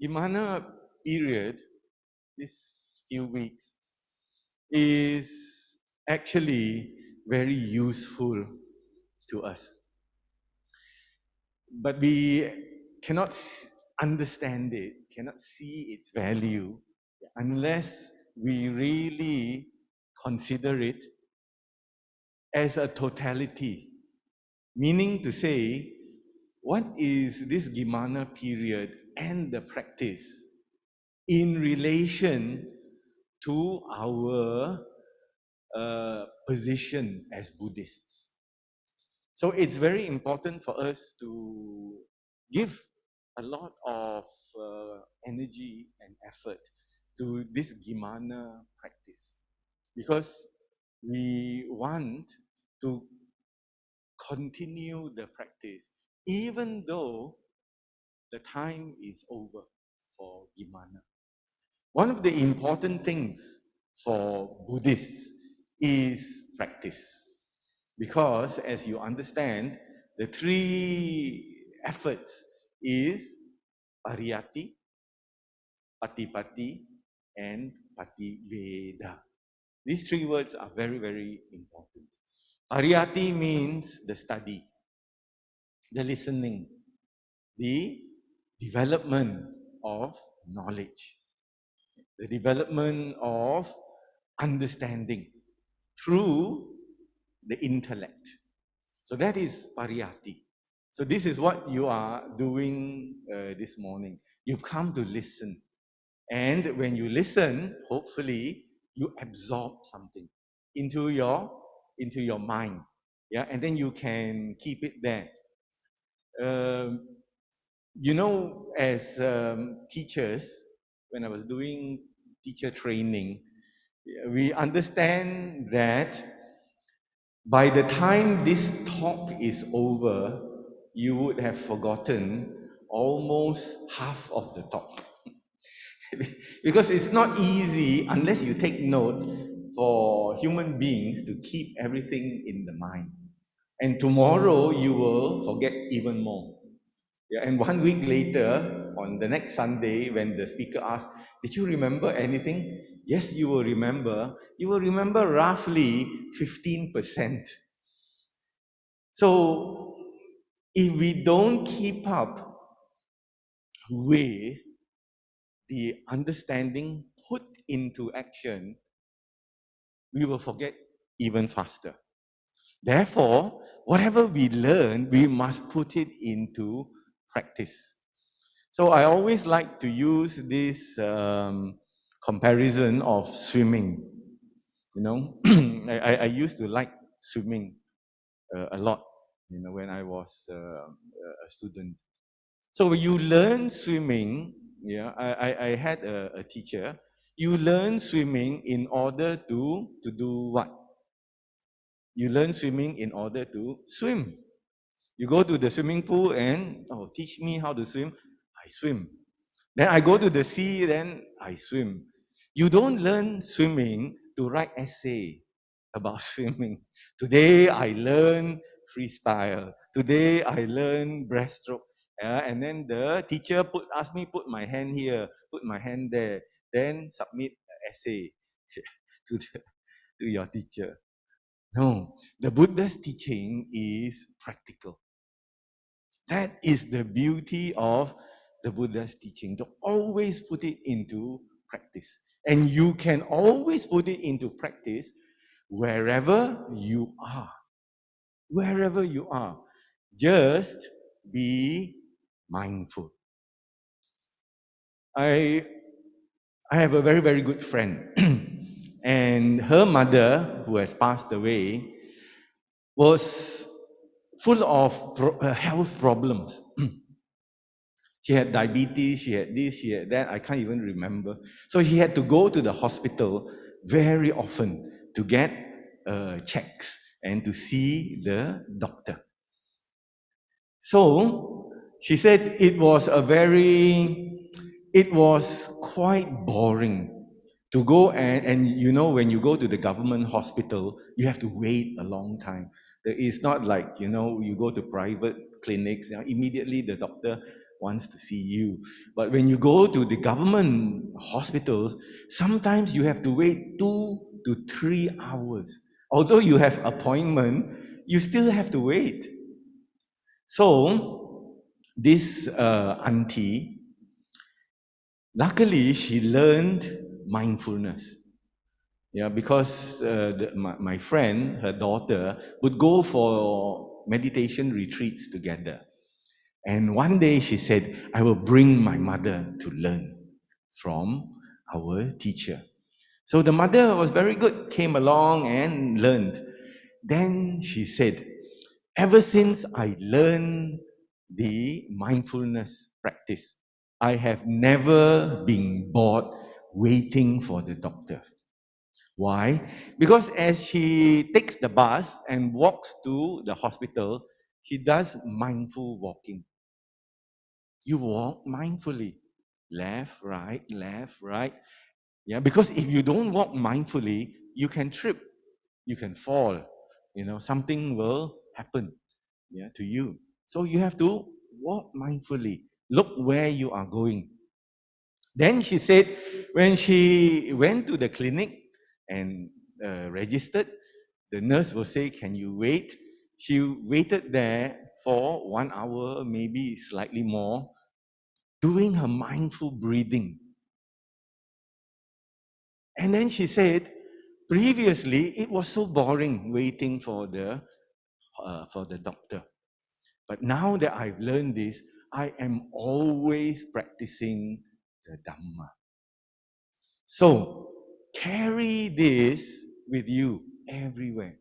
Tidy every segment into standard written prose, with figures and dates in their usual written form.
Gimhāna period, this few weeks, is actually very useful to us. But we cannot understand it, cannot see its value unless we really consider it as a totality. Meaning to say, what is this Gimhāna period and the practice in relation to our position as Buddhists? So it's very important for us to give a lot of energy and effort to this Gimhāna practice, because we want to continue the practice even though the time is over for Gimhāna. One of the important things for Buddhists is practice. Because as you understand, the three efforts is pariyati, patipati, and pativeda. These three words are very, very important. Pariyati means the study, the listening, the development of knowledge, the development of understanding through the intellect. So that is pariyati. So this is what you are doing this morning. You've come to listen. And when you listen, hopefully you absorb something into your mind. Yeah, and then you can keep it there. You know, as teachers, when I was doing teacher training, we understand that by the time this talk is over, you would have forgotten almost half of the talk. Because it's not easy, unless you take notes, for human beings to keep everything in the mind. And tomorrow you will forget even more. Yeah, and 1 week later, on the next Sunday, when the speaker asks, "Did you remember anything?" Yes, you will remember. You will remember roughly 15%. So, if we don't keep up with the understanding put into action, we will forget even faster. Therefore, whatever we learn, we must put it into practice. So I always like to use this comparison of swimming. You know, I used to like swimming a lot, you know, when I was a student. So when you learn swimming, yeah, I had a teacher. You learn swimming in order to do what? You learn swimming in order to swim. You go to the swimming pool and, oh, teach me how to swim. I swim. Then I go to the sea, then I swim. You don't learn swimming to write essay about swimming. Today I learn freestyle. Today I learn breaststroke. And then the teacher asked me put my hand here, put my hand there, then submit an essay to your teacher. No, the Buddha's teaching is practical. That is the beauty of the Buddha's teaching, to always put it into practice. And you can always put it into practice wherever you are. Wherever you are. Just be mindful. I have a very, very good friend. And her mother, who has passed away, was full of health problems. She had diabetes, she had this, she had that, I can't even remember. So she had to go to the hospital very often to get checks and to see the doctor. So she said it was quite boring to go and you know, when you go to the government hospital, you have to wait a long time. It's not like, you know, you go to private clinics, you know, immediately the doctor wants to see you. But when you go to the government hospitals, sometimes you have to wait 2 to 3 hours. Although you have appointment, you still have to wait. So this auntie, luckily she learned mindfulness. Yeah, because my friend, her daughter, would go for meditation retreats together. And one day she said, I will bring my mother to learn from our teacher. So the mother was very good, came along and learned. Then she said, ever since I learned the mindfulness practice, I have never been bored waiting for the doctor. Why? Because as she takes the bus and walks to the hospital, she does mindful walking. You walk mindfully. Left, right. Yeah, because if you don't walk mindfully, you can trip, you can fall. Something will happen, to you. So you have to walk mindfully. Look where you are going. Then she said, when she went to the clinic and registered, the nurse will say, can you wait? She waited there for 1 hour, maybe slightly more, doing her mindful breathing. And then she said, previously it was so boring waiting for the doctor. But now that I've learned this, I am always practicing the Dhamma. So carry this with you everywhere.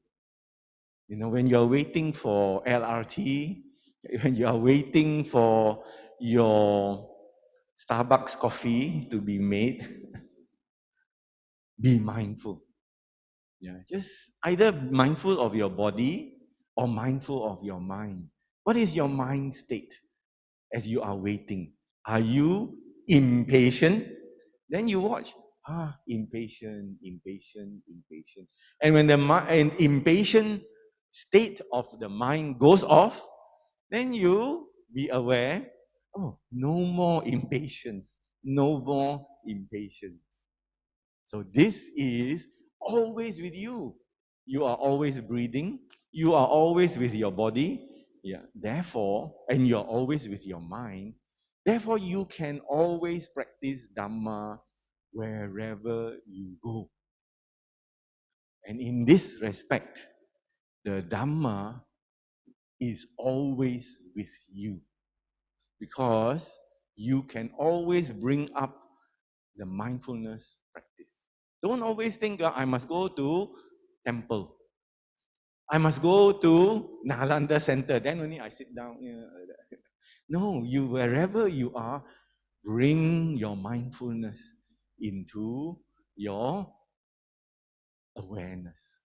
When you're waiting for LRT, when you are waiting for your Starbucks coffee to be made, be mindful. Yeah, just either mindful of your body or mindful of your mind. What is your mind state as you are waiting? Are you impatient? Then you watch. Impatient. And when the impatient state of the mind goes off, then you be aware, no more impatience. No more impatience. So this is always with you. You are always breathing. You are always with your body. Yeah. Therefore, and you're always with your mind. Therefore, you can always practice Dhamma wherever you go. And in this respect, the Dhamma is always with you. Because you can always bring up the mindfulness practice. Don't always think, I must go to temple. I must go to Nalanda Center. Then only I sit down. No, wherever you are, bring your mindfulness into your awareness.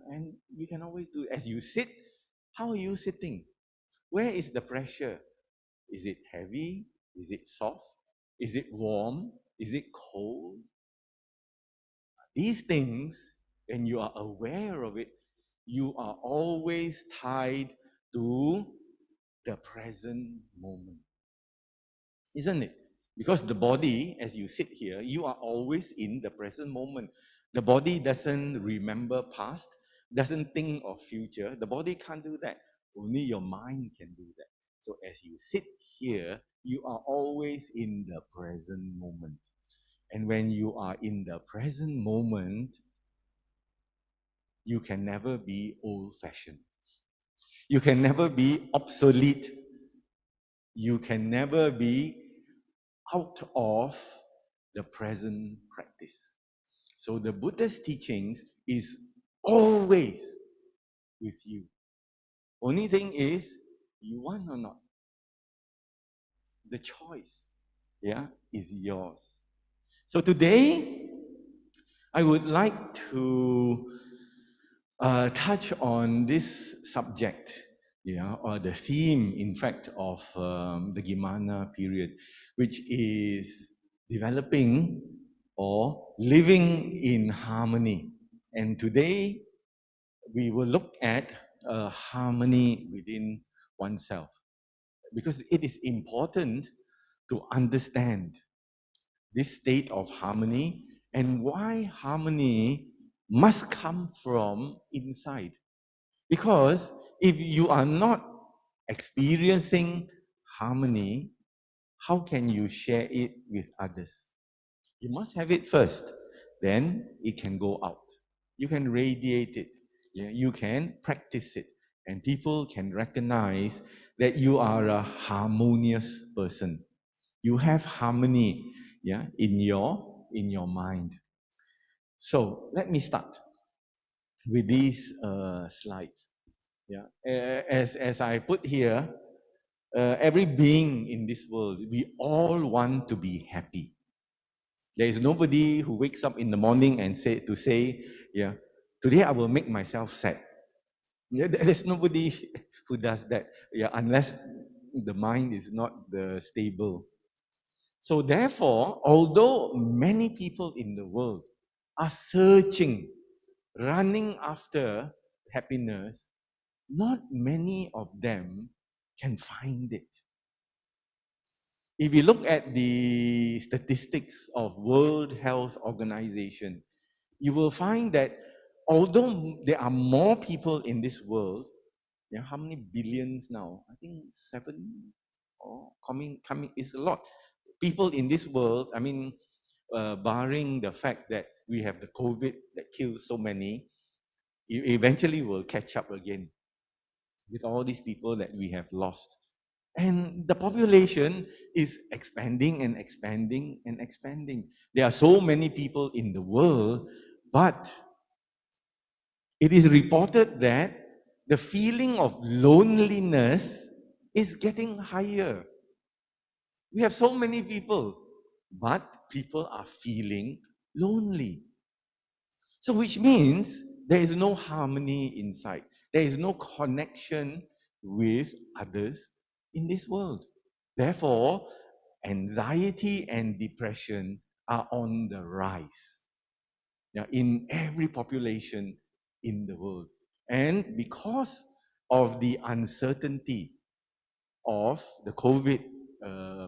And you can always do, as you sit, how are you sitting? Where is the pressure? Is it heavy? Is it soft? Is it warm? Is it cold? These things, when you are aware of it, you are always tied to the present moment. Isn't it? Because the body, as you sit here, you are always in the present moment. The body doesn't remember past, doesn't think of future. The body can't do that. Only your mind can do that. So as you sit here, you are always in the present moment. And when you are in the present moment, you can never be old-fashioned. You can never be obsolete. You can never be out of the present practice. So the Buddha's teachings is always with you. Only thing is, you want or not. The choice, is yours. So today, I would like to touch on this subject, or the theme, in fact, of the Gimhāna period, which is developing or living in harmony. And today, we will look at harmony within oneself. because it is important to understand this state of harmony and why harmony must come from inside. Because if you are not experiencing harmony, how can you share it with others? You must have it first, then it can go out. You can radiate it, yeah? You can practice it, and people can recognize that you are a harmonious person. You have harmony, yeah, in your mind. So let me start with these slides. Yeah, as I put here, every being in this world, we all want to be happy. There is nobody who wakes up in the morning and say, yeah, today I will make myself sad. Yeah, there's nobody who does that. Yeah, unless the mind is not stable. So therefore, although many people in the world are searching, running after happiness, not many of them can find it. If you look at the statistics of World Health Organization, you will find that although there are more people in this world, yeah, how many billions now? I think 7 or coming is a lot. People in this world, I mean, barring the fact that we have the COVID that kills so many, eventually will catch up again with all these people that we have lost. And the population is expanding and expanding and expanding. There are so many people in the world, but it is reported that the feeling of loneliness is getting higher. We have so many people, but people are feeling lonely. So, which means there is no harmony inside, there is no connection with others in this world. Therefore, anxiety and depression are on the rise, yeah, in every population in the world. And because of the uncertainty of the COVID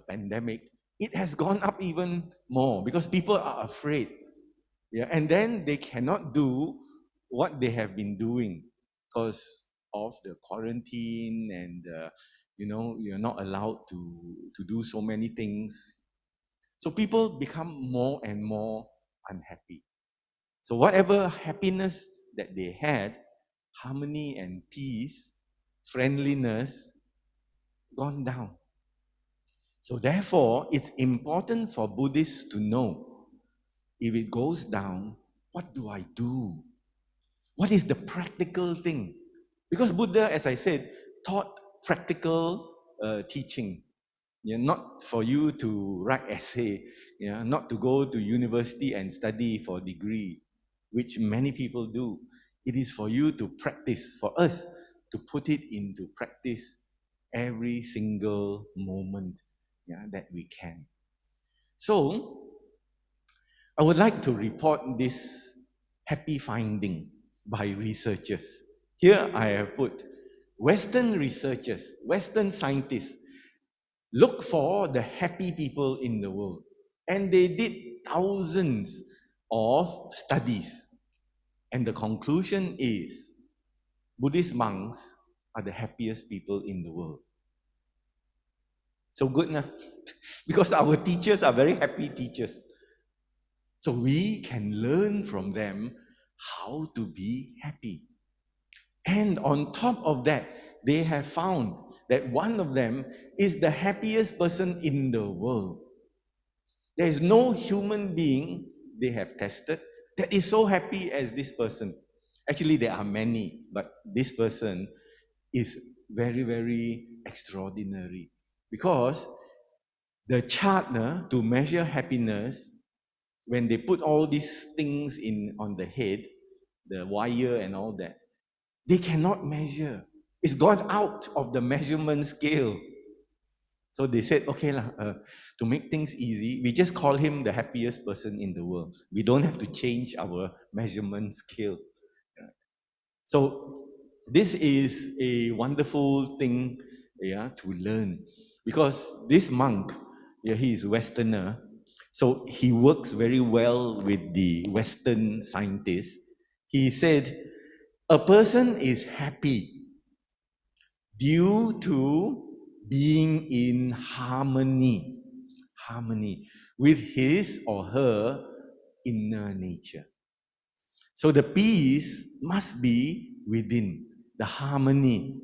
pandemic, it has gone up even more because people are afraid. Yeah, and then they cannot do what they have been doing because of the quarantine and you're not allowed to do so many things. So people become more and more unhappy. So whatever happiness that they had, harmony and peace, friendliness, gone down. So therefore, it's important for Buddhists to know, if it goes down, what do I do? What is the practical thing? Because Buddha, as I said, taught practical teaching. Yeah, not for you to write essay, yeah, not to go to university and study for a degree, which many people do. It is for you to practice, for us to put it into practice every single moment, yeah, that we can. So, I would like to report this happy finding by researchers. Here I have put Western researchers, Western scientists look for the happy people in the world. And they did thousands of studies. And the conclusion is Buddhist monks are the happiest people in the world. So good, nah? Because our teachers are very happy teachers. So we can learn from them how to be happy. And on top of that, they have found that one of them is the happiest person in the world. There is no human being they have tested that is so happy as this person. Actually, there are many, but this person is very, very extraordinary because the chart to measure happiness, when they put all these things in on the head, the wire and all that, they cannot measure. It's gone out of the measurement scale. So they said, okay, to make things easy, we just call him the happiest person in the world. We don't have to change our measurement scale. So this is a wonderful thing yeah, to learn. Because this monk, yeah, he is Westerner, so he works very well with the Western scientists. He said, a person is happy due to being in harmony with his or her inner nature. So the peace must be within. The harmony,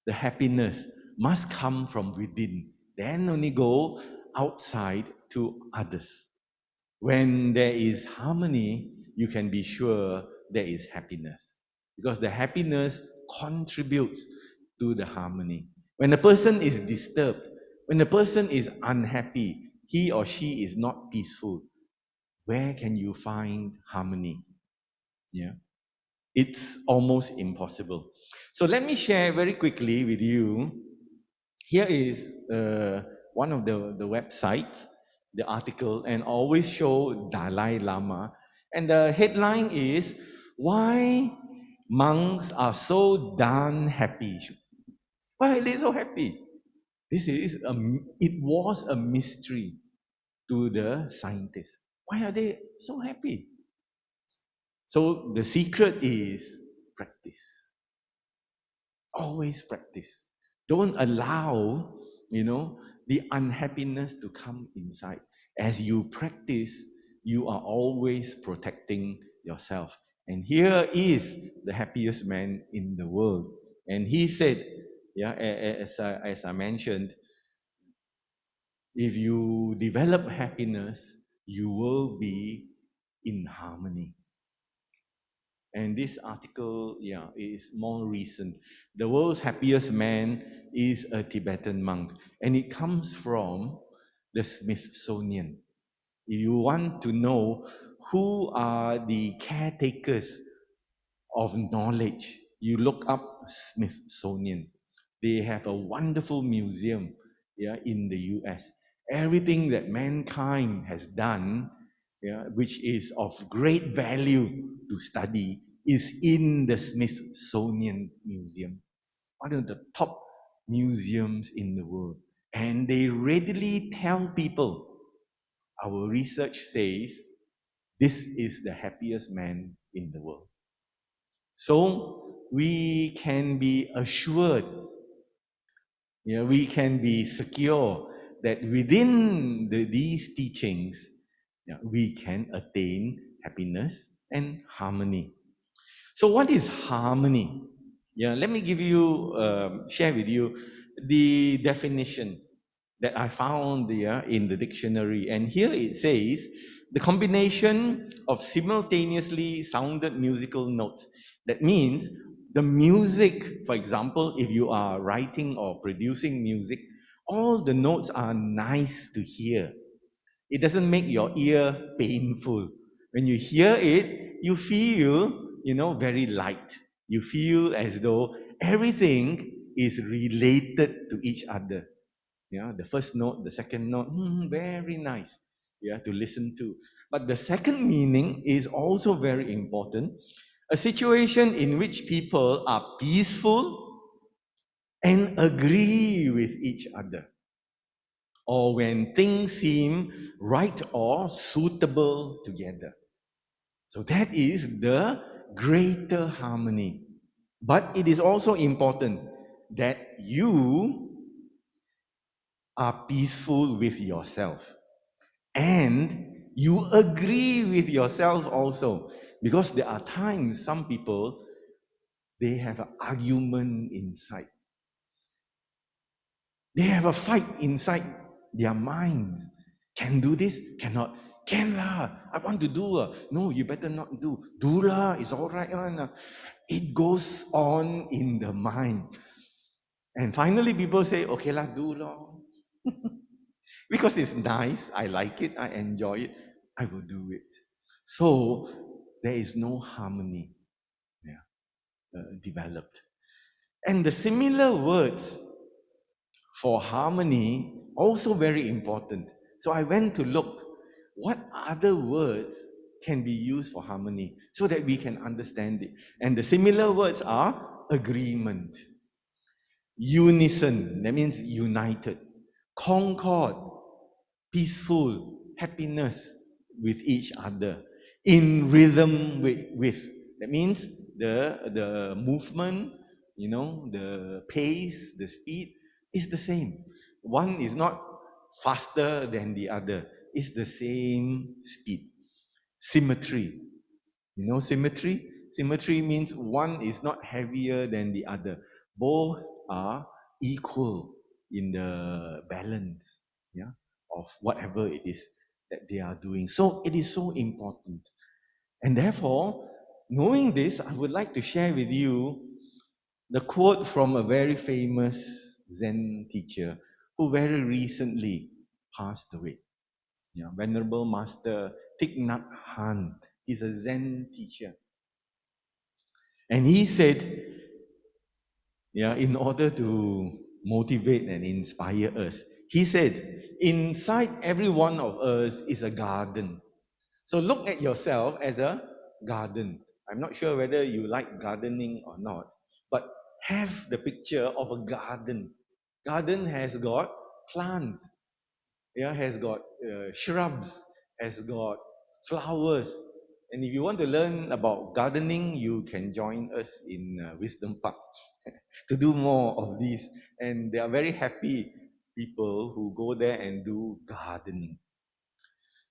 the happiness must come from within. Then only go outside to others. When there is harmony, you can be sure there is happiness. Because the happiness contributes to the harmony. When a person is disturbed, when a person is unhappy, he or she is not peaceful, where can you find harmony? Yeah. It's almost impossible. So let me share very quickly with you. Here is one of the websites, the article, and always show Dalai Lama. And the headline is, why monks are so darn happy. Why are they so happy? It was a mystery to the scientists. Why are they so happy? So the secret is practice. Always practice. Don't allow, the unhappiness to come inside. As you practice, you are always protecting yourself. And here is the happiest man in the world. And he said, yeah, as I mentioned, if you develop happiness, you will be in harmony. And this article, yeah, is more recent. The world's happiest man is a Tibetan monk, and it comes from the Smithsonian. If you want to know who are the caretakers of knowledge, you look up Smithsonian. They have a wonderful museum, yeah, in the US. Everything that mankind has done, yeah, which is of great value to study, is in the Smithsonian Museum, one of the top museums in the world. And they readily tell people, our research says this is the happiest man in the world. So we can be assured, we can be secure that within these teachings, we can attain happiness and harmony. So what is harmony? Yeah, let me share with you the definition that I found in the dictionary. And here it says, the combination of simultaneously sounded musical notes. That means the music, for example, if you are writing or producing music, all the notes are nice to hear. It doesn't make your ear painful. When you hear it, you feel, very light. You feel as though everything is related to each other. Yeah, the first note, the second note, very nice, to listen to. But the second meaning is also very important. A situation in which people are peaceful and agree with each other, or when things seem right or suitable together. So that is the greater harmony. But it is also important that you are peaceful with yourself and you agree with yourself also, because there are times some people, they have an argument inside, they have a fight inside their minds. Can do this, cannot, can lah, I want to do, no, you better not do lah, it's all right one. It goes on in the mind, and finally people say, okay lah, do lah. Because it's nice, I like it, I enjoy it, I will do it. So there is no harmony, developed. And the similar words for harmony also very important. So I went to look what other words can be used for harmony so that we can understand it. And the similar words are agreement. unison, that means united, concord, peaceful, happiness with each other, in rhythm with. That means the movement, the pace, the speed is the same. One is not faster than the other. It's the same speed. Symmetry. Symmetry? Symmetry means one is not heavier than the other. Both are equal in the balance, yeah, of whatever it is that they are doing. So it is so important. And therefore, knowing this, I would like to share with you the quote from a very famous Zen teacher who very recently passed away. Yeah, Venerable Master Thich Nhat Hanh. He's a Zen teacher. And he said, yeah, in order to motivate and inspire us, he said, inside every one of us is a garden. So look at yourself as a garden. I'm not sure whether you like gardening or not, but have the picture of a garden. Garden has got plants, yeah, has got shrubs, has got flowers. And if you want to learn about gardening, you can join us in Wisdom Park to do more of these. And they are very happy people who go there and do gardening.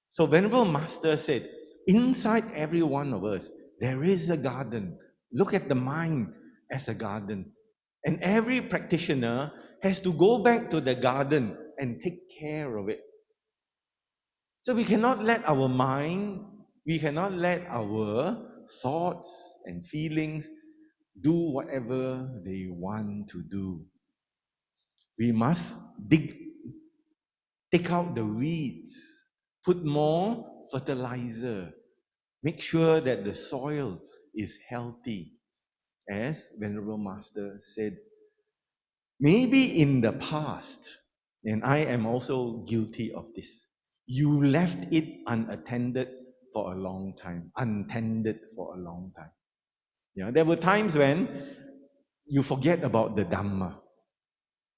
So Venerable Master said, inside every one of us, there is a garden. Look at the mind as a garden. And every practitioner has to go back to the garden and take care of it. So we cannot let our mind, we cannot let our thoughts and feelings do whatever they want to do. We must take out the weeds, put more fertilizer, make sure that the soil is healthy. As Venerable Master said, maybe in the past, and I am also guilty of this, you left it unattended for a long time, untended for a long time. Yeah, there were times when you forget about the Dhamma.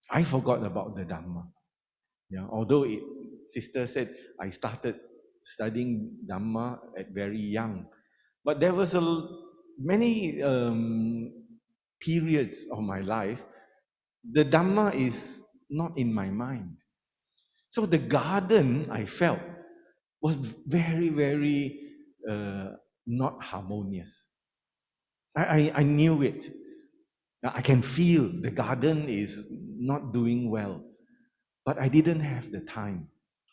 I forgot about the Dhamma. Yeah, although sister said I started studying Dhamma at very young, but there was many periods of my life. The Dhamma is not in my mind. So the garden I felt was very, very not harmonious. I knew it. I can feel the garden is not doing well, but I didn't have the time.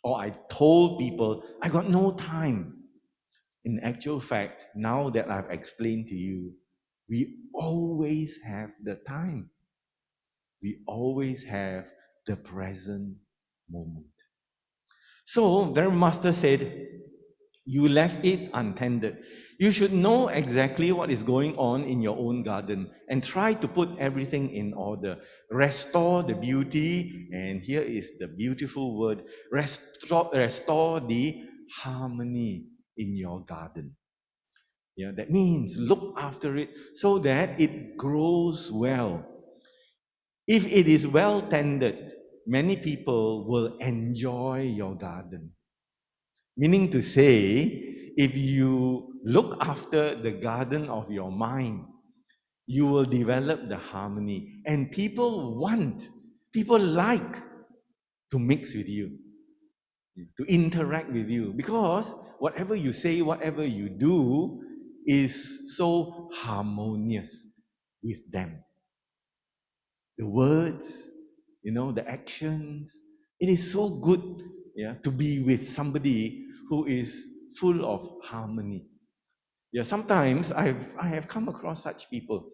Or I told people, I got no time. In actual fact, now that I've explained to you, we always have the time. We always have the present moment. So, their master said, you left it untended. You should know exactly what is going on in your own garden and try to put everything in order. Restore the beauty, and here is the beautiful word, restore the harmony in your garden. Yeah, that means look after it so that it grows well. If it is well tended, many people will enjoy your garden. Meaning to say, if you look after the garden of your mind, you will develop the harmony. And people like to mix with you, to interact with you, because whatever you say, whatever you do is so harmonious with them. The words, the actions. It is so good, yeah, to be with somebody who is full of harmony. Yeah, sometimes I have come across such people.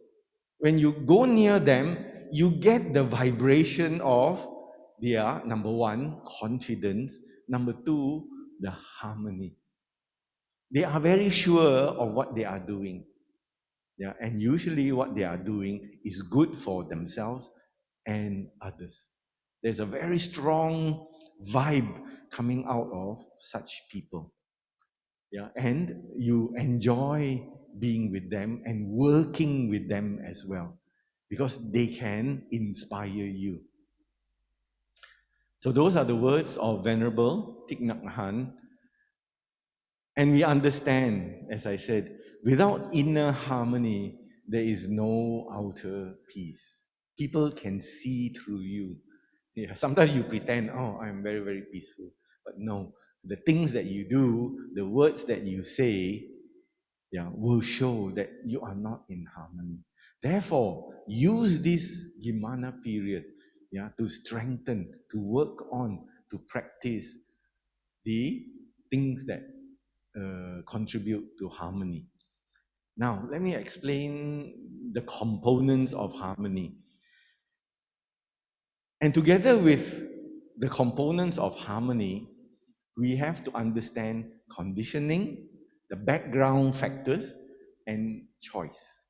When you go near them, you get the vibration of their, number one, confidence, number two, the harmony. They are very sure of what they are doing. Yeah, and usually what they are doing is good for themselves and others. There's a very strong vibe coming out of such people. Yeah, and you enjoy being with them and working with them as well, because they can inspire you. So those are the words of Venerable Thich Nhat Hanh. And we understand, as I said, without inner harmony, there is no outer peace. People can see through you. Yeah, sometimes you pretend, oh, I'm very, very peaceful. But no, the things that you do, the words that you say, yeah, will show that you are not in harmony. Therefore, use this Gimhāna period, yeah, to strengthen, to work on, to practice the things that contribute to harmony. Now, let me explain the components of harmony. And together with the components of harmony, we have to understand conditioning, the background factors, and choice.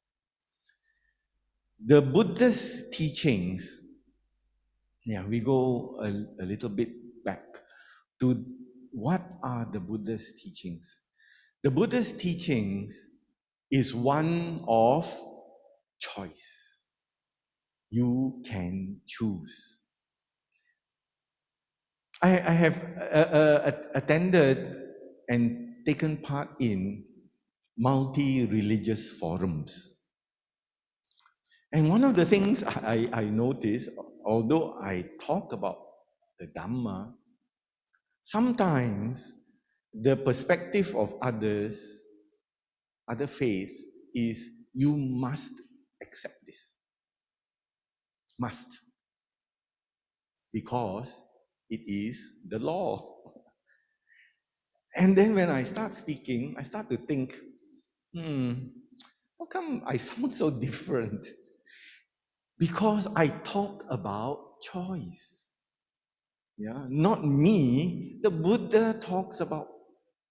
The Buddha's teachings, yeah, we go a little bit back to what are the Buddha's teachings. The Buddha's teachings is one of choice. You can choose. I have attended and taken part in multi-religious forums. And one of the things I noticed, although I talk about the Dhamma, sometimes the perspective of others, other faiths, is you must accept this. Must. Because it is the law. And then when I start speaking, I start to think, how come I sound so different? Because I talk about choice. Yeah, not me. The Buddha talks about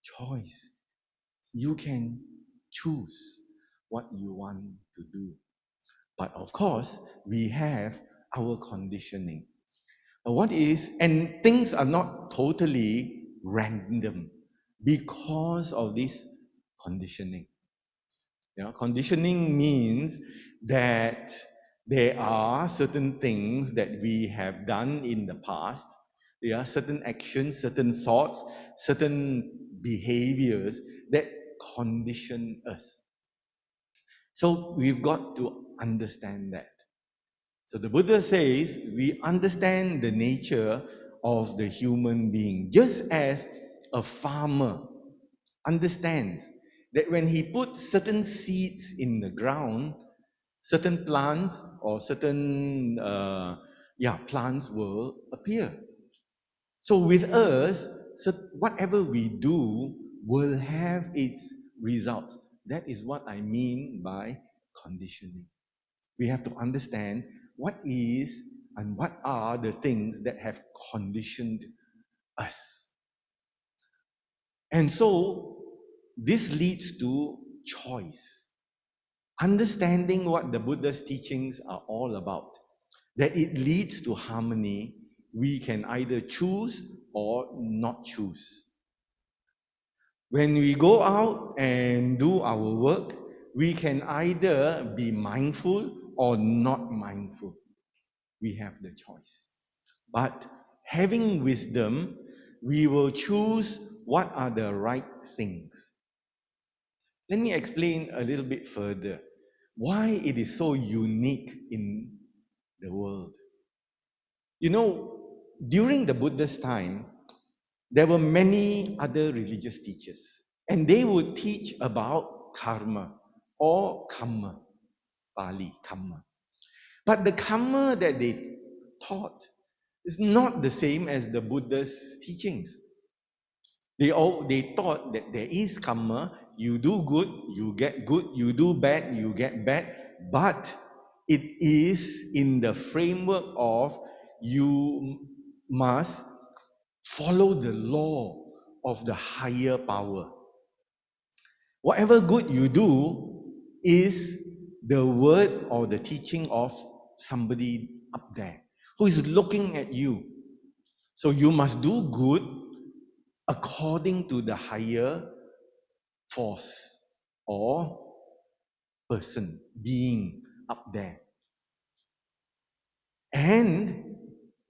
choice. You can choose what you want to do. But of course, we have our conditioning. And things are not totally random because of this conditioning. Conditioning means that there are certain things that we have done in the past. There are certain actions, certain thoughts, certain behaviors that condition us. So we've got to understand that. So the Buddha says we understand the nature of the human being, just as a farmer understands that when he puts certain seeds in the ground, certain plants or certain plants will appear. So with us, whatever we do will have its results. That is what I mean by conditioning. We have to understand what is and what are the things that have conditioned us. And so this leads to choice. Understanding what the Buddha's teachings are all about, that it leads to harmony, we can either choose or not choose. When we go out and do our work, we can either be mindful or not mindful. We have the choice. But having wisdom, we will choose what are the right things. Let me explain a little bit further why it is so unique in the world. During the Buddha's time, there were many other religious teachers, and they would teach about karma or kamma, Pali kamma. But the kamma that they taught is not the same as the Buddha's teachings. They thought that there is karma, you do good, you get good, you do bad, you get bad, but it is in the framework of you must follow the law of the higher power. Whatever good you do is the word or the teaching of somebody up there who is looking at you. So you must do good according to the higher force or person, being up there. And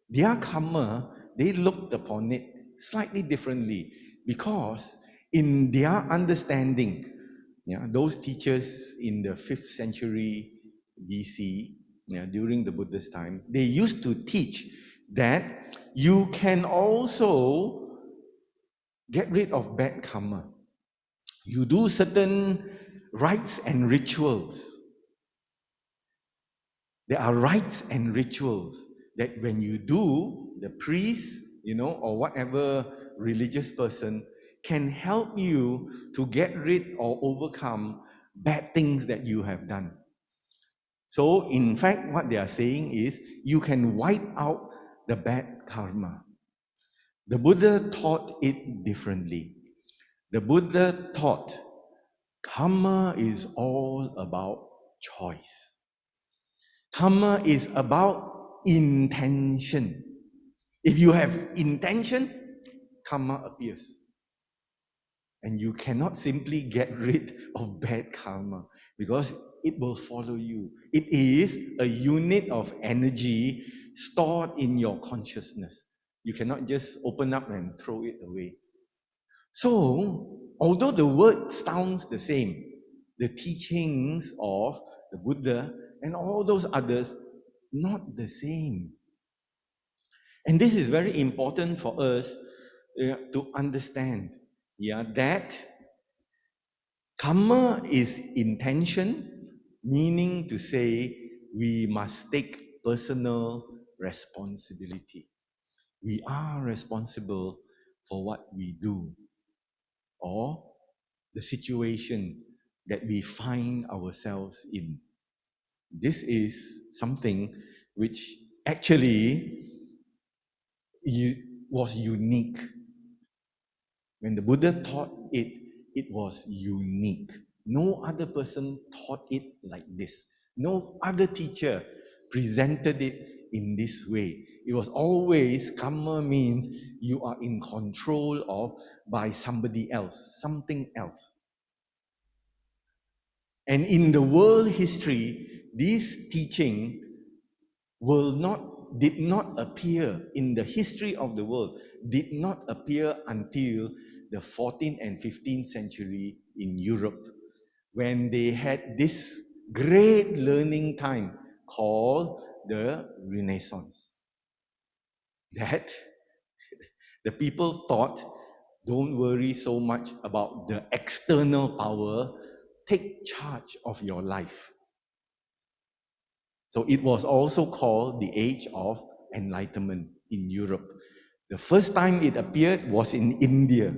their karma, they looked upon it slightly differently because in their understanding, yeah, those teachers in the 5th century BC, yeah, during the Buddha's time, they used to teach that you can also get rid of bad karma. You do certain rites and rituals. There are rites and rituals that when you do, the priest, or whatever religious person can help you to get rid or overcome bad things that you have done. So, in fact, what they are saying is you can wipe out the bad karma. The Buddha taught it differently. The Buddha taught karma is all about choice. Karma is about intention. If you have intention, karma appears. And you cannot simply get rid of bad karma because it will follow you. It is a unit of energy stored in your consciousness. You cannot just open up and throw it away. So, although the word sounds the same, the teachings of the Buddha and all those others, not the same. And this is very important for us to understand, that karma is intention, meaning to say we must take personal responsibility. We are responsible for what we do or the situation that we find ourselves in. This is something which actually was unique. When the Buddha taught it, it was unique. No other person taught it like this. No other teacher presented it in this way. It was always karma means you are in control of by somebody else, something else. And in the world history, this teaching did not appear in the history of the world, did not appear until the 14th and 15th century in Europe, when they had this great learning time called the Renaissance. That the people thought, don't worry so much about the external power, take charge of your life. So it was also called the Age of Enlightenment in Europe. The first time it appeared was in India,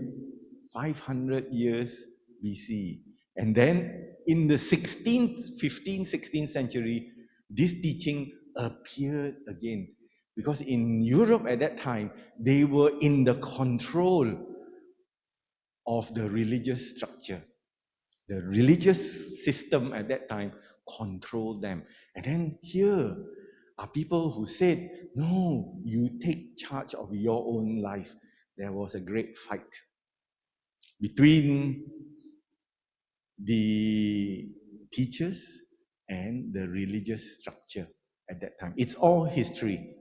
500 years BC. And then in the 15th, 16th century, this teaching appeared again. Because in Europe at that time, they were in the control of the religious structure. The religious system at that time controlled them. And then here are people who said, no, you take charge of your own life. There was a great fight between the teachers and the religious structure at that time. It's all history.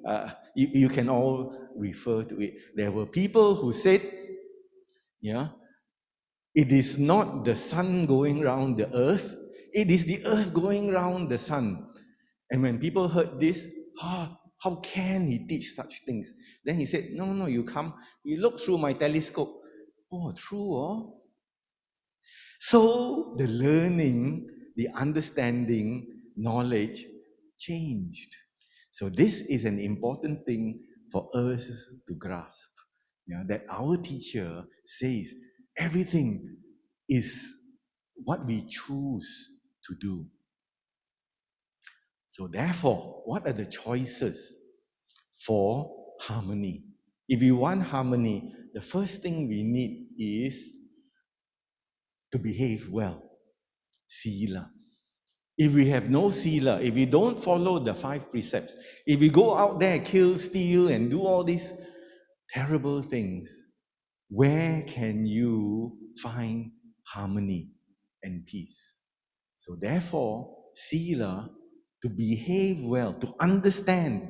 You can all refer to it. There were people who said, it is not the sun going round the earth, it is the earth going round the sun. And when people heard this, how can he teach such things? Then he said, no, you come, you look through my telescope. Oh, true, oh. So the learning, the understanding, knowledge changed. So this is an important thing for us to grasp. That our teacher says everything is what we choose to do. So therefore, what are the choices for harmony? If we want harmony, the first thing we need is to behave well. Sila. If we have no sila, if we don't follow the 5 precepts, if we go out there, kill, steal, and do all these terrible things, where can you find harmony and peace? So therefore, sila, to behave well, to understand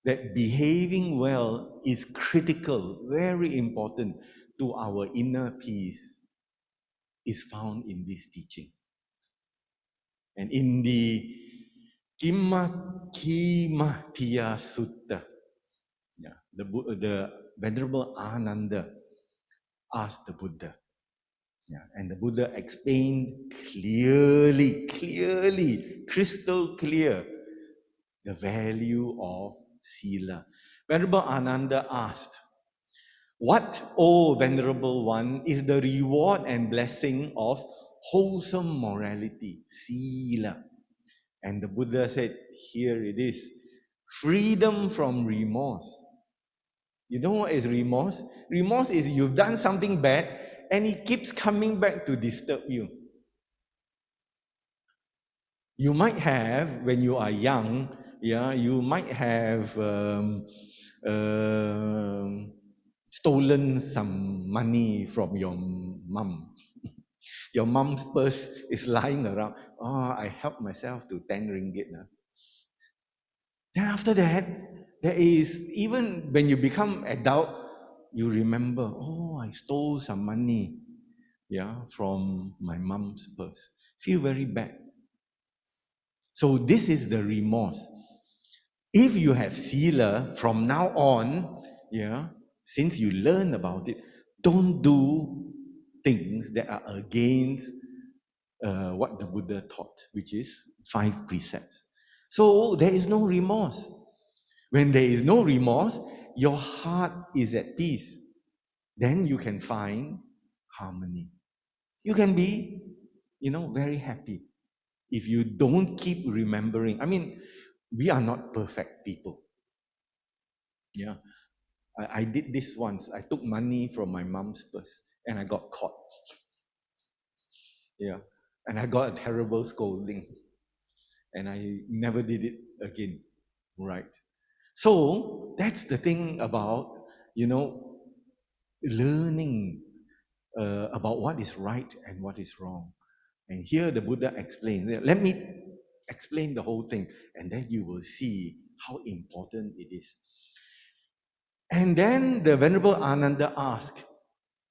that behaving well is critical, very important to our inner peace, is found in this teaching. And in the Kimathiya Sutta, yeah, the Venerable Ananda asked the Buddha, yeah, and the Buddha explained clearly, crystal clear, the value of sila. Venerable Ananda asked, "What, O Venerable One, is the reward and blessing of wholesome morality, sila?" And the Buddha said, "Here it is, freedom from remorse." You know what is remorse? Remorse is you've done something bad and it keeps coming back to disturb you. You might have, when you are young, yeah, you might have stolen some money from your mom. Your mom's purse is lying around. Oh, I helped myself to 10 ringgit. Then after that, there is, even when you become adult, you remember, oh, I stole some money, yeah, from my mom's purse. Feel very bad. So this is the remorse. If you have sila from now on, yeah, since you learn about it, don't do things that are against what the Buddha taught, which is 5 precepts. So there is no remorse. When there is no remorse, your heart is at peace. Then you can find harmony. You can be, very happy if you don't keep remembering. I mean, we are not perfect people. Yeah. I did this once. I took money from my mom's purse and I got caught. Yeah. And I got a terrible scolding. And I never did it again. Right. So that's the thing about, learning about what is right and what is wrong. And here the Buddha explains. Let me explain the whole thing, and then you will see how important it is. And then the Venerable Ananda asked,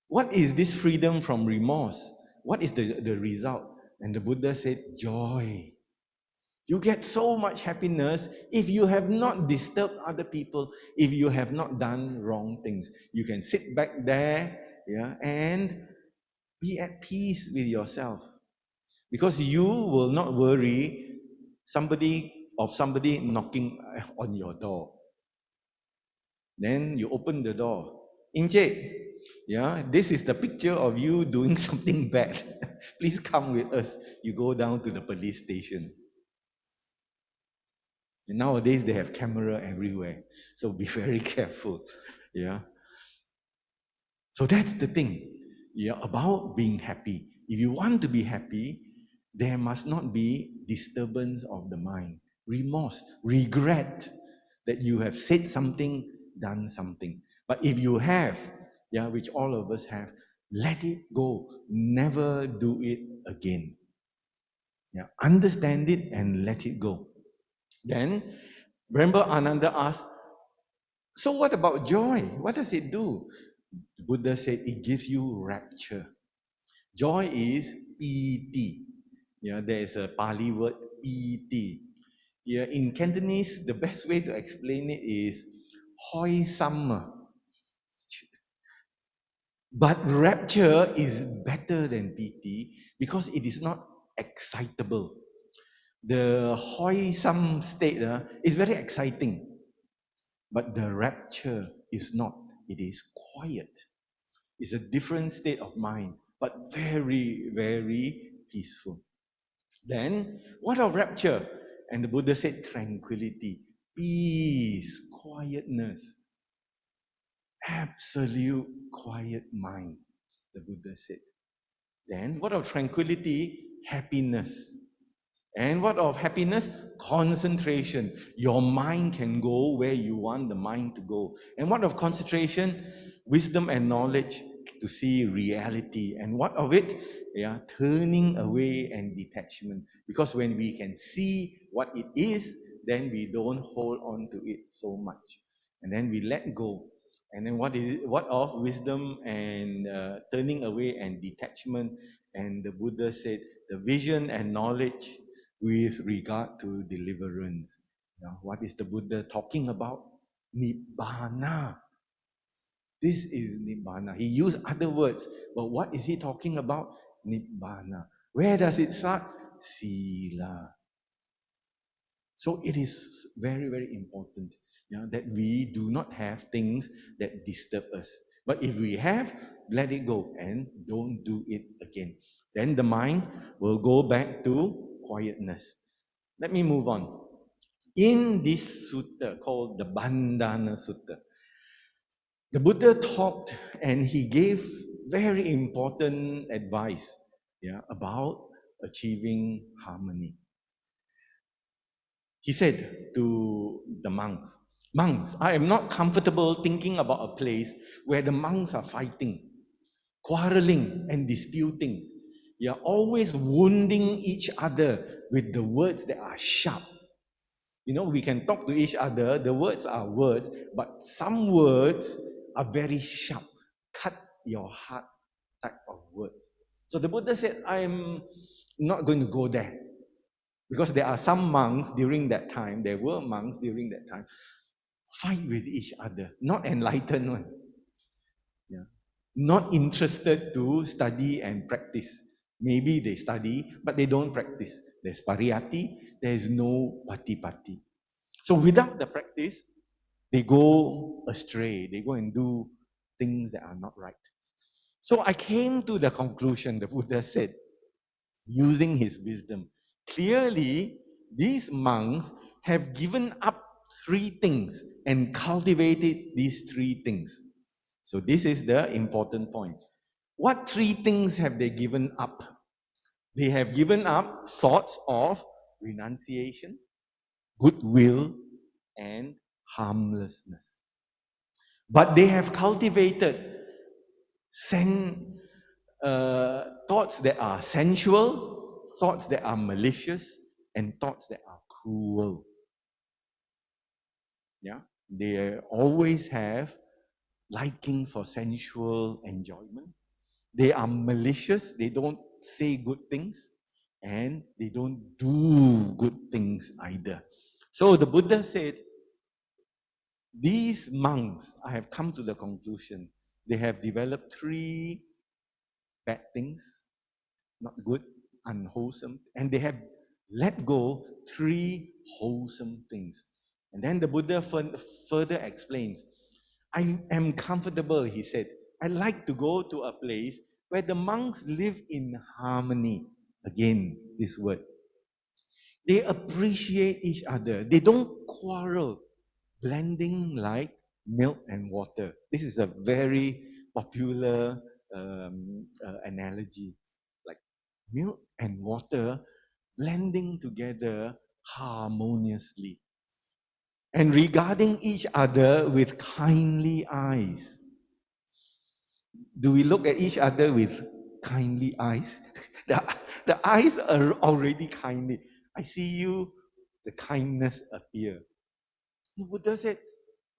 what is this freedom from remorse? What is the result? And the Buddha said, joy. You get so much happiness if you have not disturbed other people, if you have not done wrong things. You can sit back there, yeah, and be at peace with yourself. Because you will not worry somebody knocking on your door. Then you open the door. Inche, yeah, this is the picture of you doing something bad. Please come with us. You go down to the police station. And nowadays they have camera everywhere. So be very careful. Yeah. So that's the thing. Yeah, about being happy. If you want to be happy, there must not be disturbance of the mind, remorse, regret that you have said something, done something. But if you have, yeah, which all of us have, let it go. Never do it again. Yeah, understand it and let it go. Then, remember Ananda asked, so what about joy? What does it do? The Buddha said it gives you rapture. Joy is piti. Yeah, there is a Pali word piti. Yeah, in Cantonese, the best way to explain it is hoi samma. But rapture is better than piti because it is not excitable. The hoi sam state is very exciting, but the rapture is not. It is quiet. It's a different state of mind, but very, very peaceful. Then, what of rapture? And the Buddha said tranquility, peace, quietness, absolute quiet mind, the Buddha said. Then, what of tranquility? Happiness. And what of happiness? Concentration. Your mind can go where you want the mind to go. And what of concentration? Wisdom and knowledge to see reality. And what of it? Yeah, turning away and detachment. Because when we can see what it is, then we don't hold on to it so much. And then we let go. And then what of wisdom and turning away and detachment? And the Buddha said, the vision and knowledge with regard to deliverance. Now, what is the Buddha talking about? Nibbana. This is Nibbana. He used other words, but what is he talking about? Nibbana. Where does it start? Sila. So it is very, very important, that we do not have things that disturb us. But if we have, let it go and don't do it again. Then the mind will go back to quietness. Let me move on. In this sutta called the Bandana Sutta, the Buddha talked and he gave very important advice, about achieving harmony. He said to the monks, "Monks, I am not comfortable thinking about a place where the monks are fighting, quarreling, and disputing. They are always wounding each other with the words that are sharp. We can talk to each other, the words are words, but some words are very sharp, cut your heart type of words." So the Buddha said, I'm not going to go there. Because there are some monks during that time, there were monks during that time, fight with each other, not enlightened one. Not interested to study and practice. Maybe they study, but they don't practice. There's pariyati, there is no patipati. So without the practice, they go astray. They go and do things that are not right. So I came to the conclusion, the Buddha said, using his wisdom. Clearly, these monks have given up three things and cultivated these three things. So this is the important point. What three things have they given up? They have given up thoughts of renunciation, goodwill, and harmlessness. But they have cultivated thoughts that are sensual, thoughts that are malicious, and thoughts that are cruel. They always have liking for sensual enjoyment. They are malicious, they don't say good things, and they don't do good things either. So the Buddha said, these monks, I have come to the conclusion, they have developed three bad things, not good, unwholesome, and they have let go three wholesome things. And then the Buddha further explains, I am comfortable, he said. I like to go to a place where the monks live in harmony. Again, this word. They appreciate each other. They don't quarrel, blending like milk and water. This is a very popular analogy. Like milk and water blending together harmoniously and regarding each other with kindly eyes. Do we look at each other with kindly eyes? The eyes are already kindly. I see you, the kindness appear. The Buddha said,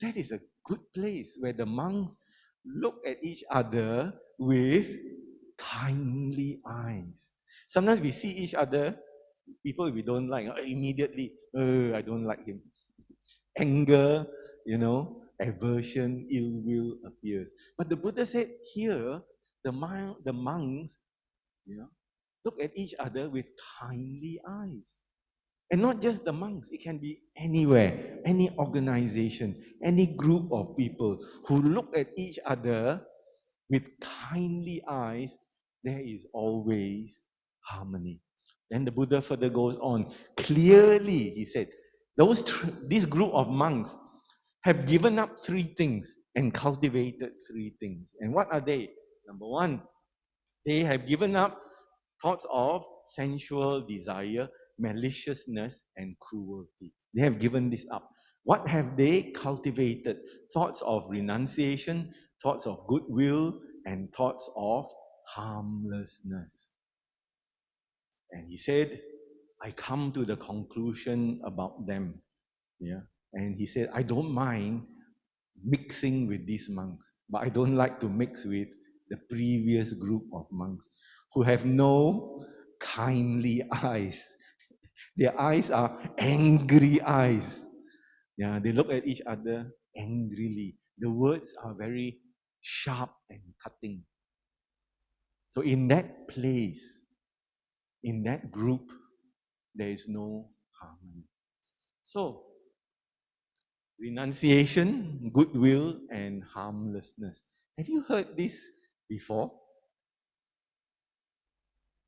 that is a good place where the monks look at each other with kindly eyes. Sometimes we see each other, people we don't like, immediately, I don't like him. Anger, aversion, ill will appears. But the Buddha said here, the monks, look at each other with kindly eyes. And not just the monks, it can be anywhere, any organization, any group of people who look at each other with kindly eyes, there is always harmony. Then the Buddha further goes on. Clearly, he said, this group of monks have given up three things and cultivated three things. And what are they? Number one, they have given up thoughts of sensual desire, maliciousness, and cruelty. They have given this up. What have they cultivated? Thoughts of renunciation, thoughts of goodwill, and thoughts of harmlessness. And he said, I come to the conclusion about them. Yeah. And he said, I don't mind mixing with these monks, but I don't like to mix with the previous group of monks who have no kindly eyes. Their eyes are angry eyes. Yeah, they look at each other angrily. The words are very sharp and cutting. So in that place, in that group, there is no harmony. So renunciation, goodwill, and harmlessness. Have you heard this before?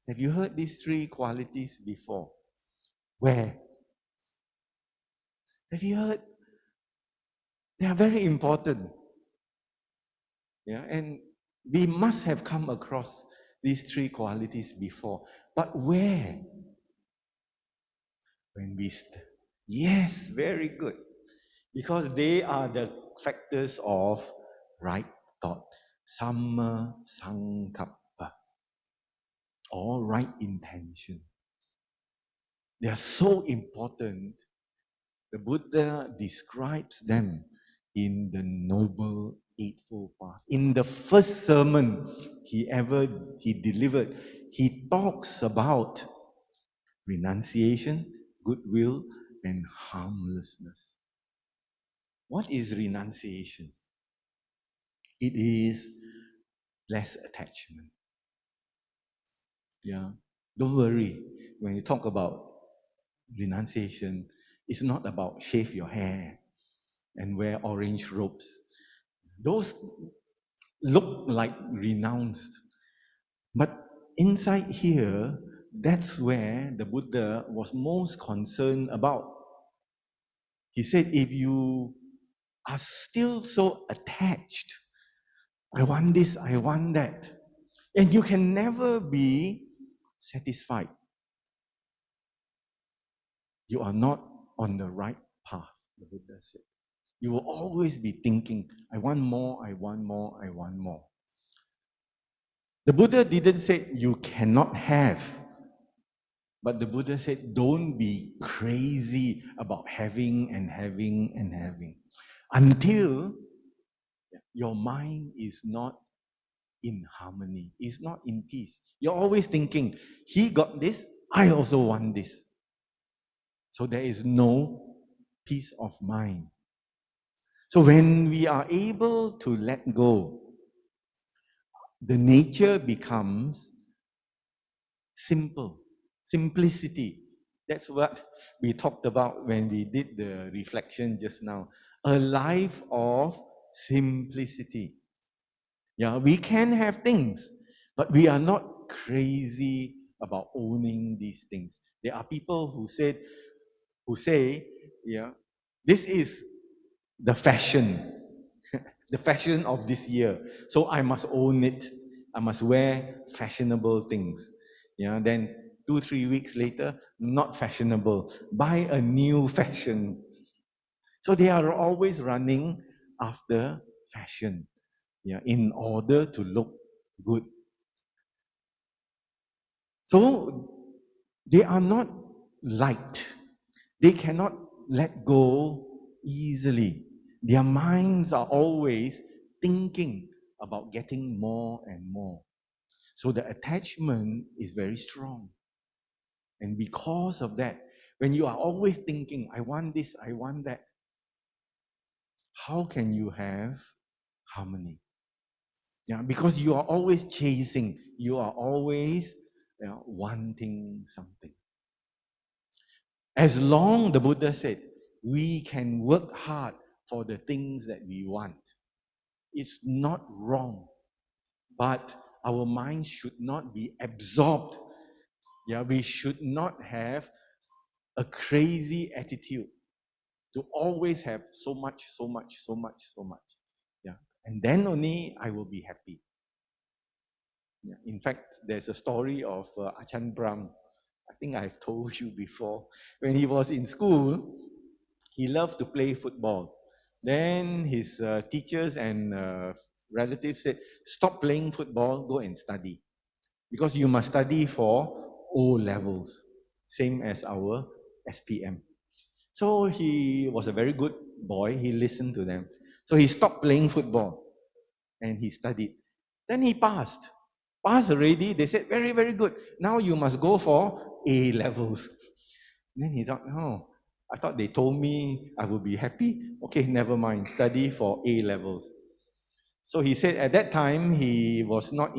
Have you heard these three qualities before? Where? Have you heard? They are very important. Yeah, and we must have come across these three qualities before. But where? When we yes, very good. Because they are the factors of right thought. Samma sankappa, or right intention. They are so important. The Buddha describes them in the Noble Eightfold Path. In the first sermon he delivered, he talks about renunciation, goodwill, and harmlessness. What is renunciation? It is less attachment. Yeah. Don't worry. When you talk about renunciation, it's not about shave your hair and wear orange robes. Those look like renounced. But inside here, that's where the Buddha was most concerned about. He said, if you are still so attached, I want this, I want that, and you can never be satisfied, you are not on the right path, the Buddha said. You will always be thinking, I want more, I want more, I want more. The Buddha didn't say you cannot have, but the Buddha said don't be crazy about having and having and having until your mind is not in harmony, is not in peace. You're always thinking, he got this, I also want this. So there is no peace of mind. So when we are able to let go, the nature becomes simple, simplicity. That's what we talked about when we did the reflection just now. A life of simplicity. Yeah, we can have things, but we are not crazy about owning these things. There are people who say, yeah, this is the fashion, the fashion of this year. So I must own it. I must wear fashionable things. Yeah, then 2, 3 weeks later, not fashionable. Buy a new fashion. So they are always running after fashion, yeah, in order to look good. So they are not light. They cannot let go easily. Their minds are always thinking about getting more and more. So the attachment is very strong. And because of that, when you are always thinking, I want this, I want that, how can you have harmony? Yeah, because you are always chasing, you are always wanting something. As long, the Buddha said, we can work hard for the things that we want. It's not wrong, but our mind should not be absorbed. Yeah, we should not have a crazy attitude to always have so much, so much, so much, so much. Yeah, and then only I will be happy. Yeah. In fact, there's a story of Achan Brahm. I think I've told you before. When he was in school, he loved to play football. Then his teachers and relatives said, stop playing football, go and study. Because you must study for O levels, same as our SPM. So he was a very good boy. He listened to them. So he stopped playing football and he studied. Then he passed. Passed already. They said, very, very good. Now you must go for A levels. Then he thought, no, I thought they told me I would be happy. Okay, never mind. Study for A levels. So he said at that time he was not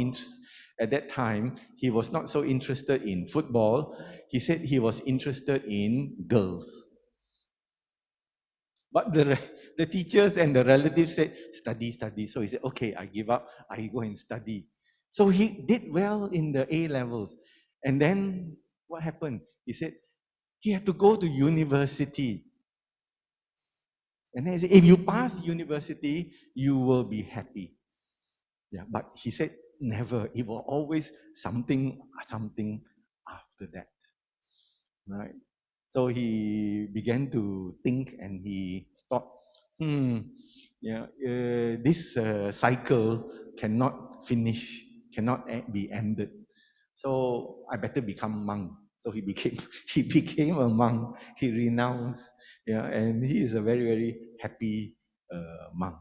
at that time he was not so interested in football. He said he was interested in girls. But the teachers and the relatives said, study, study. So he said, okay, I give up. I go and study. So he did well in the A levels. And then what happened? He said, he had to go to university. And then he said, if you pass university, you will be happy. Yeah, but he said, never. It will always something after that. Right? So he began to think and he thought, this cycle cannot finish, cannot be ended. So I better become monk. So he became he became a monk. He renounced, and he is a very very happy monk.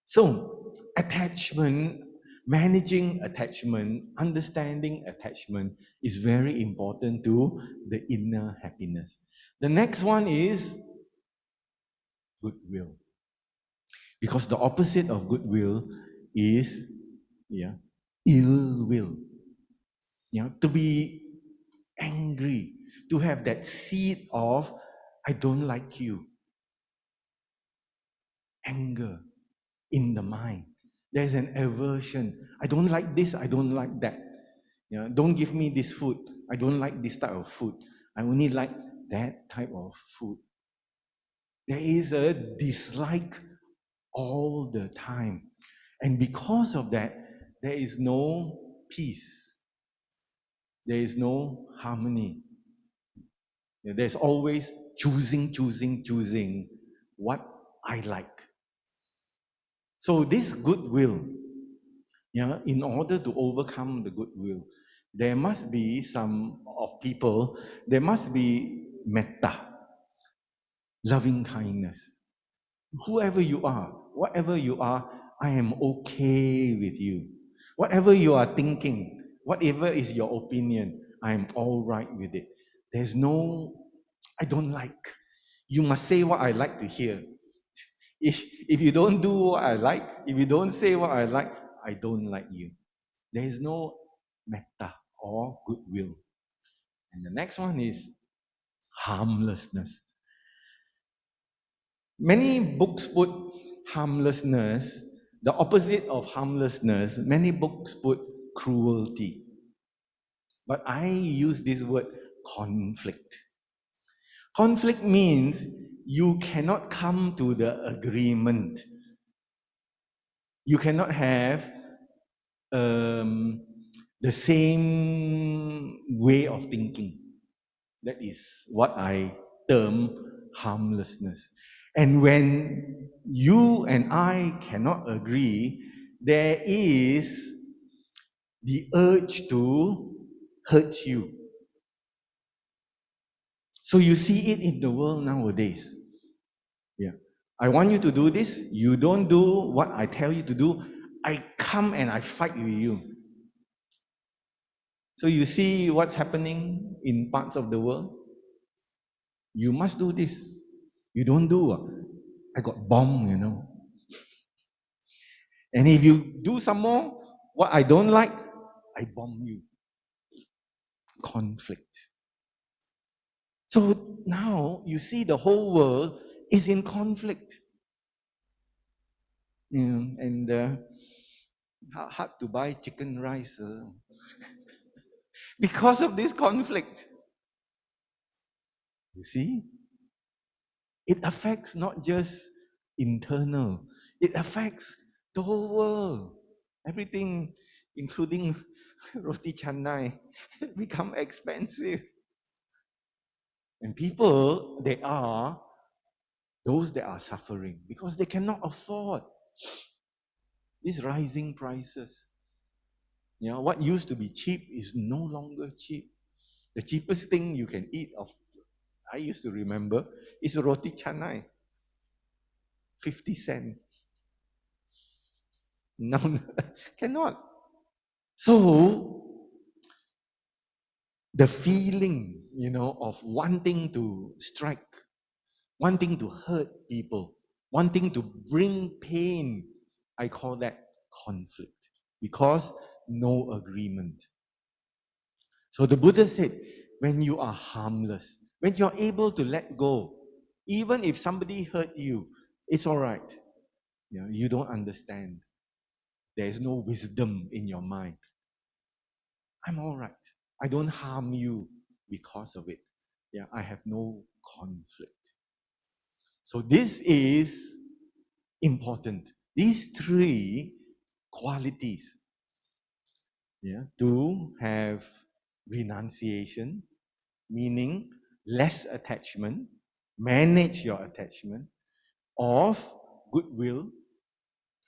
So attachment, managing attachment, understanding attachment is very important to the inner happiness. The next one is goodwill. Because the opposite of goodwill is ill will. To be angry, to have that seed of I don't like you, anger in the mind. There's an aversion. I don't like this, I don't like that. Don't give me this food. I don't like this type of food. I only like that type of food. There is a dislike all the time. And because of that, there is no peace. There is no harmony. There's always choosing what I like. So this goodwill, in order to overcome the goodwill, there must be there must be metta, loving kindness. Whoever you are, whatever you are, I am okay with you. Whatever you are thinking, whatever is your opinion, I am all right with it. There's no, I don't like. You must say what I like to hear. If you don't do what I like, if you don't say what I like, I don't like you. There is no metta or goodwill. And the next one is harmlessness. Many books put harmlessness, the opposite of harmlessness, many books put cruelty. But I use this word conflict. Conflict means you cannot come to the agreement. You cannot have the same way of thinking. That is what I term harmlessness. And when you and I cannot agree, there is the urge to hurt you. So you see it in the world nowadays. I want you to do this. You don't do what I tell you to do. I come and I fight with you. So you see what's happening in parts of the world? You must do this. You don't do, I got bombed, And if you do some more, what I don't like, I bomb you. Conflict. So now you see the whole world is in conflict. And hard to buy chicken rice because of this conflict. You see? It affects not just internal, it affects the whole world. Everything, including roti canai, become expensive. And people, they are those that are suffering because they cannot afford these rising prices. What used to be cheap is no longer cheap. The cheapest thing you can eat I used to remember, is roti canai, 50 cents. Now, cannot. So, the feeling, of wanting to strike, wanting to hurt people, wanting to bring pain, I call that conflict because no agreement. So the Buddha said, when you are harmless, when you're able to let go, even if somebody hurt you, it's all right. You don't understand. There is no wisdom in your mind. I'm all right. I don't harm you because of it. I have no conflict. So this is important. These three qualities, to have renunciation, meaning less attachment, manage your attachment, of goodwill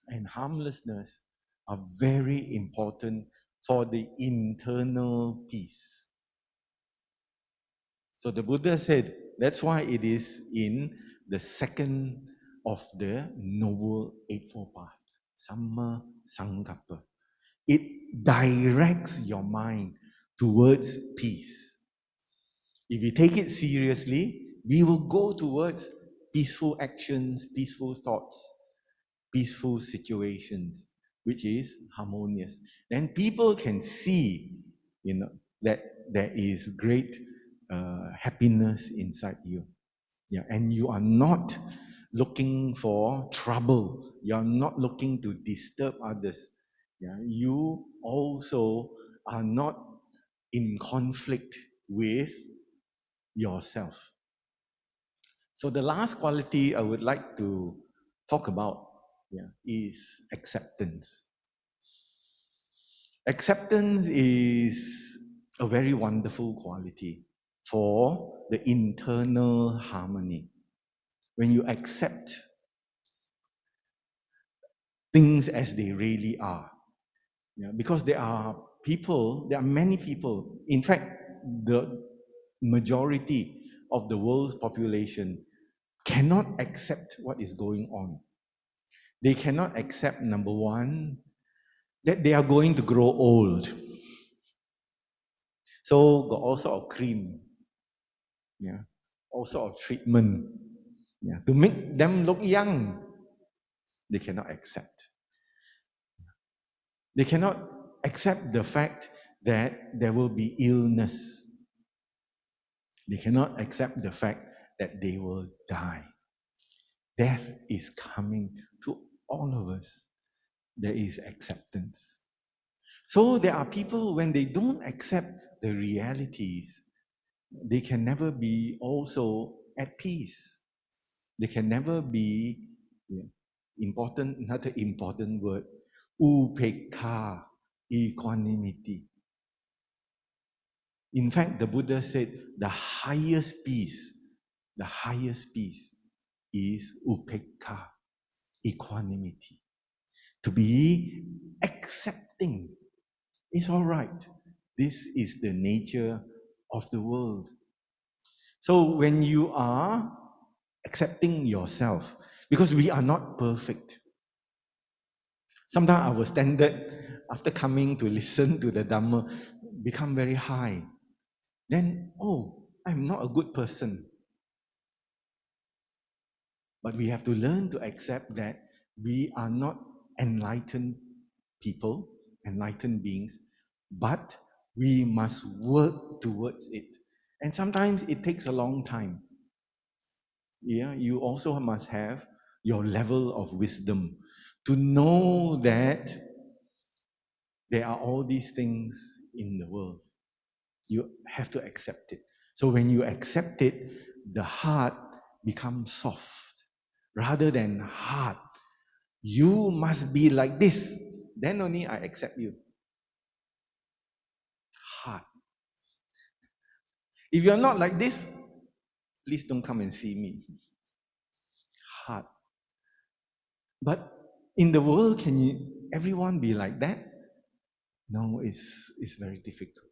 and harmlessness are very important for the internal peace. So the Buddha said, that's why it is in the second of the Noble Eightfold Path, Samma Sankappa. It directs your mind towards peace. If we take it seriously, we will go towards peaceful actions, peaceful thoughts, peaceful situations, which is harmonious. Then people can see, that there is great happiness inside you. And you are not looking for trouble. You are not looking to disturb others. You also are not in conflict with yourself. So the last quality I would like to talk about, is acceptance. Acceptance is a very wonderful quality for the internal harmony. When you accept things as they really are, because there are many people, in fact, the majority of the world's population cannot accept what is going on. They cannot accept, number one, that they are going to grow old. So got all sort of cream, all sort of treatment, to make them look young. They cannot accept. They cannot accept the fact that there will be illness. They cannot accept the fact that they will die. Death is coming to all of us. There is acceptance. So there are people, when they don't accept the realities, they can never be also at peace. They can never be, another important word, upekkha, equanimity. In fact, the Buddha said the highest peace is upekkha, equanimity. To be accepting. It's all right. This is the nature of the world. So when you are accepting yourself, because we are not perfect. Sometimes our standard, after coming to listen to the Dhamma, become very high. Then, I'm not a good person. But we have to learn to accept that we are not enlightened people, enlightened beings, but we must work towards it. And sometimes it takes a long time. You also must have your level of wisdom to know that there are all these things in the world. You have to accept it. So when you accept it, the heart becomes soft rather than hard. You must be like this. Then only I accept you. Hard. If you're not like this, please don't come and see me. Hard. But in the world, can everyone be like that? No, it's very difficult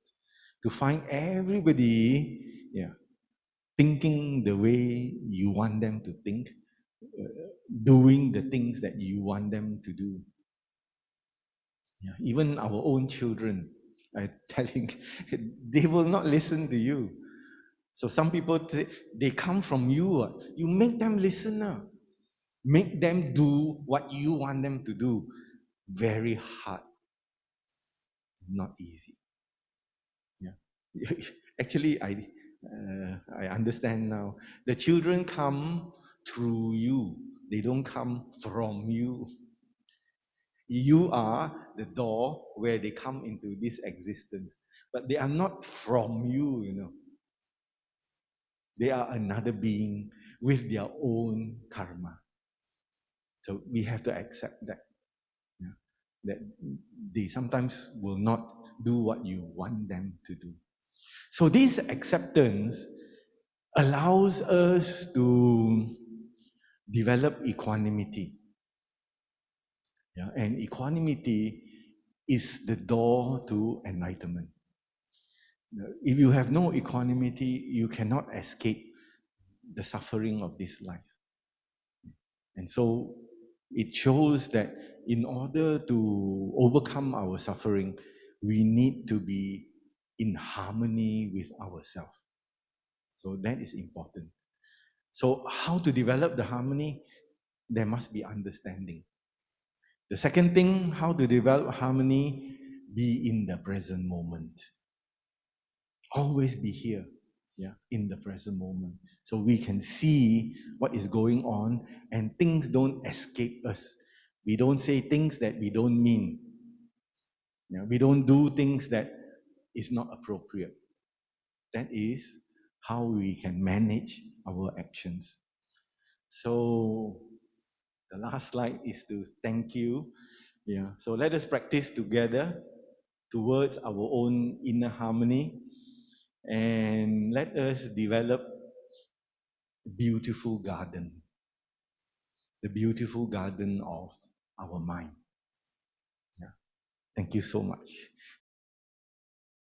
to find everybody, thinking the way you want them to think, doing the things that you want them to do. Yeah, even our own children, I telling, they will not listen to you. So some people, they come from you. You make them listen. Make them do what you want them to do. Very hard, not easy. Yeah. Actually, I understand now. The children come through you. They don't come from you. You are the door where they come into this existence. But they are not from you, you know. They are another being with their own karma. So we have to accept that. Yeah, that they sometimes will not do what you want them to do. So this acceptance allows us to develop equanimity. Yeah, and equanimity is the door to enlightenment. If you have no equanimity, you cannot escape the suffering of this life. And so it shows that in order to overcome our suffering, we need to be in harmony with ourselves. So that is important. So, how to develop the harmony? There must be understanding. The second thing, how to develop harmony, be in the present moment. Always be here, yeah, in the present moment. So we can see what is going on and things don't escape us. We don't say things that we don't mean. Yeah, we don't do things that is not appropriate. That is how we can manage our actions. So the last slide is to thank you. Yeah. So let us practice together towards our own inner harmony and let us develop a beautiful garden, the beautiful garden of our mind. Yeah. Thank you so much.